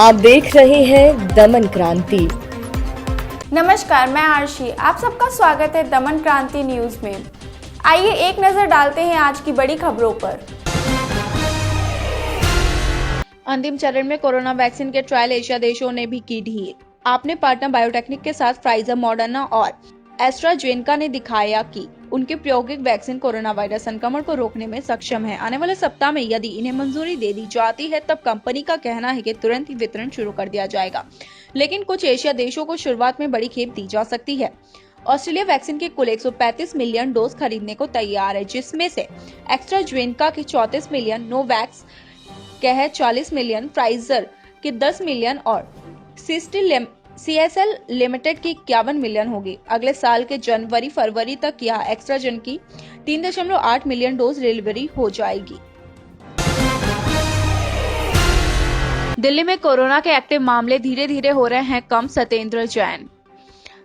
आप देख रहे हैं दमन क्रांति। नमस्कार, मैं आरशी। आप सबका स्वागत है दमन क्रांति न्यूज में। आइए एक नजर डालते हैं आज की बड़ी खबरों पर। अंतिम चरण में कोरोना वैक्सीन के ट्रायल एशिया देशों ने भी की ढील। आपने पार्टनर बायोटेक्निक के साथ फाइजर, मॉडर्ना और एस्ट्राजेनेका ने दिखाया कि उनके प्रायोगिक वैक्सीन कोरोना वायरस संक्रमण को रोकने में सक्षम है। आने वाले सप्ताह में यदि इन्हें मंजूरी दे दी जाती है तब कंपनी का कहना है कि तुरंत ही वितरण शुरू कर दिया जाएगा, लेकिन कुछ एशिया देशों को शुरुआत में बड़ी खेप दी जा सकती है। ऑस्ट्रेलिया वैक्सीन के कुल 135 मिलियन डोज खरीदने को तैयार है, जिसमें से एस्ट्राजेनेका के 34 मिलियन, नोवैक्स के 40 मिलियन, फाइजर के 10 मिलियन और CSL लिमिटेड की 51 मिलियन होगी। अगले साल के जनवरी-फरवरी तक यह एक्स्ट्राजेन की 3.8 मिलियन डोज डिलीवरी हो जाएगी। दिल्ली में कोरोना के एक्टिव मामले धीरे धीरे हो रहे हैं कम। सत्येंद्र जैन।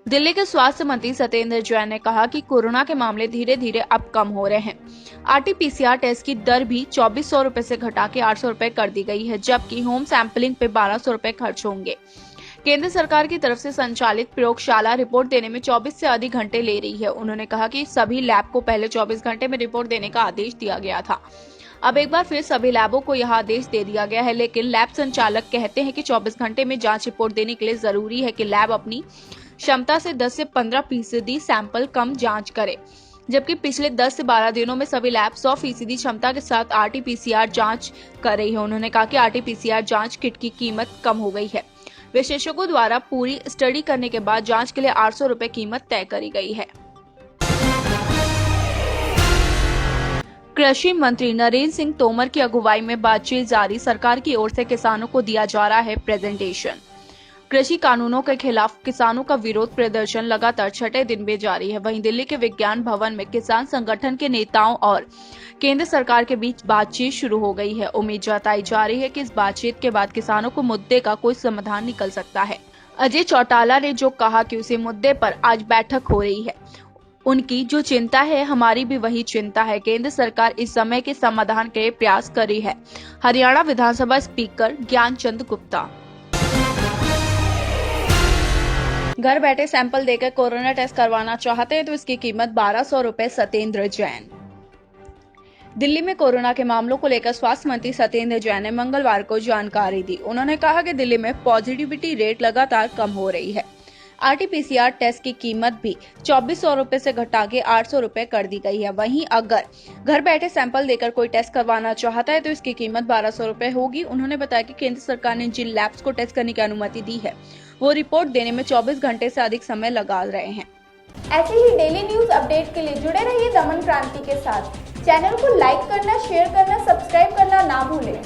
दिल्ली के स्वास्थ्य मंत्री सत्येंद्र जैन ने कहा कि कोरोना के मामले धीरे धीरे अब कम हो रहे हैं। RT-PCR टेस्ट की दर भी 2400 रुपए से घटा के 800 रुपए कर दी गई है, जबकि होम सैंपलिंग पे 1200 रुपए खर्च होंगे। केंद्र सरकार की तरफ से संचालित प्रयोगशाला रिपोर्ट देने में 24 से अधिक घंटे ले रही है। उन्होंने कहा कि सभी लैब को पहले 24 घंटे में रिपोर्ट देने का आदेश दिया गया था। अब एक बार फिर सभी लैबों को यह आदेश दे दिया गया है, लेकिन लैब संचालक कहते हैं कि 24 घंटे में जांच रिपोर्ट देने के लिए जरूरी है कि लैब अपनी क्षमता से 10 से 15% सैंपल कम जांच करे, जबकि पिछले 10 से 12 दिनों में सभी लैब 100% क्षमता के साथ RT-PCR जांच कर रही है। उन्होंने कहा कि RT-PCR जांच किट की कीमत कम हो गई है। विशेषज्ञों द्वारा पूरी स्टडी करने के बाद जांच के लिए 800 रुपए कीमत तय करी गई है। कृषि मंत्री नरेंद्र सिंह तोमर की अगुवाई में बातचीत जारी। सरकार की ओर से किसानों को दिया जा रहा है प्रेजेंटेशन। कृषि कानूनों के खिलाफ किसानों का विरोध प्रदर्शन लगातार छठे दिन भी जारी है। वहीं दिल्ली के विज्ञान भवन में किसान संगठन के नेताओं और केंद्र सरकार के बीच बातचीत शुरू हो गई है। उम्मीद जताई जा रही है कि इस बातचीत के बाद किसानों को मुद्दे का कोई समाधान निकल सकता है। अजय चौटाला ने जो कहा कि उसी मुद्दे पर आज बैठक हो रही है। उनकी जो चिंता है, हमारी भी वही चिंता है। केंद्र सरकार इस समय के समाधान के प्रयास कर रही है। हरियाणा विधानसभा स्पीकर ज्ञानचंद गुप्ता। घर बैठे सैंपल देकर कोरोना टेस्ट करवाना चाहते हैं तो इसकी कीमत 1200 रुपए। सत्येंद्र जैन। दिल्ली में कोरोना के मामलों को लेकर स्वास्थ्य मंत्री सत्येंद्र जैन ने मंगलवार को जानकारी दी। उन्होंने कहा कि दिल्ली में पॉजिटिविटी रेट लगातार कम हो रही है। RT-PCR टेस्ट की कीमत भी 2400 रुपए से घटा के 800 रुपए कर दी गई है। वहीं अगर घर बैठे सैंपल देकर कोई टेस्ट करवाना चाहता है तो इसकी कीमत 1200 रुपए होगी। उन्होंने बताया कि केंद्र सरकार ने जिन लैब्स को टेस्ट करने की अनुमति दी है वो रिपोर्ट देने में 24 घंटे से अधिक समय लगा रहे हैं। ऐसे ही डेली न्यूज अपडेट के लिए जुड़े रहिए दमन क्रांति के साथ। चैनल को लाइक करना, शेयर करना, सब्सक्राइब करना ना भूलें।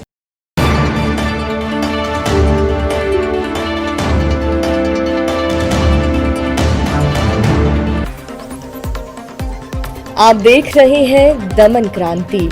आप देख रहे हैं दमन क्रांति।